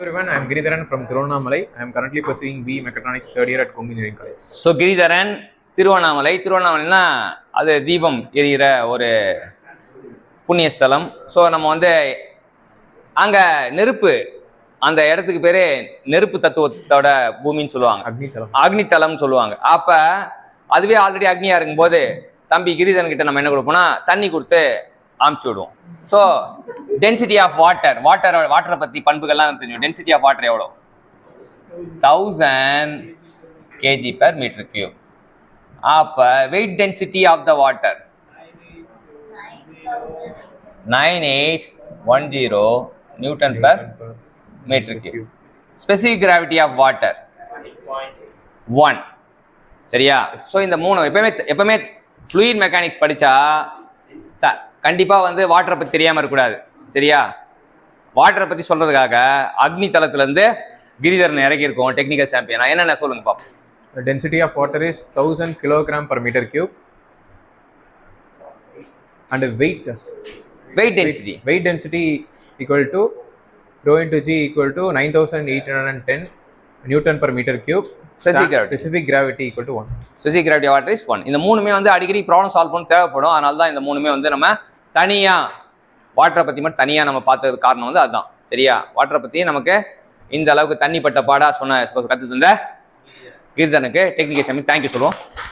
Everyone, I am Giridharan from Tiruvannamalai. I am currently pursuing B Mechatronics third year at Kongu Engineering College. So Giridharan திருவண்ணாமலைனா அது தீபம் எரிகிற ஒரு புண்ணியஸ்தலம். So நம்ம வந்து அங்கே நெருப்பு, அந்த இடத்துக்கு பேர் நெருப்பு தத்துவத்தோட பூமின்னு சொல்லுவாங்க, அக்னித்தலம்னு சொல்லுவாங்க. அப்போ அதுவே ஆல்ரெடி அக்னியாக இருக்கும்போது தம்பி கிரிதரன் கிட்ட நம்ம என்ன கொடுப்போம்னா தண்ணி கொடுத்து அமுச்சு விடுவோம். ஸோ டென்சிட்டி ஆஃப் வாட்டரை பற்றி பண்புகள்லாம் தெரியும். டென்சிட்டி ஆஃப் வாட்டர் எவ்வளோ? 1000 kg/m³. அப்போ weight density of the water 9810 Nm/m³. Specific gravity of water 1. சரியா? ஸோ இந்த மூணு எப்பவுமே ஃப்ளூயிட் மெக்கானிக்ஸ் படித்தா கண்டிப்பாக வந்து வாட்டரை பற்றி தெரியாமல் இருக்கக்கூடாது. சரியா? வாட்டரை பற்றி சொல்கிறதுக்காக அக்னி தளத்துலேருந்து கிரிதரன் இறக்கியிருக்கோம், டெக்னிக்கல் சாம்பியனா. என்னென்ன சொல்லுங்க பாப்போம். The density of water is 1000 kg/m³, and weight density equal to rho into g equal to 9810 Nm/m³. Specific gravity equal to 1. Specific gravity of water is 1. இந்த மூணுமே வந்து அடிக்கடி ப்ராப்ளம் சால்வ் பண்ண தேவைப்படும். அதனால தான் இந்த மூணுமே வந்து நம்ம தனியாக வாட்டரை பற்றி மட்டும் தனியாக நம்ம பார்த்தது காரணம் வந்து அதுதான். சரியா? வாட்டரை பற்றி நமக்கு இந்த அளவுக்கு தண்ணி பட்ட பாடாக கற்று தந்த கிரிதரனுக்கு டெக்னிக்கல் சாம்பியன் தேங்க்யூ சொல்லுவோம்.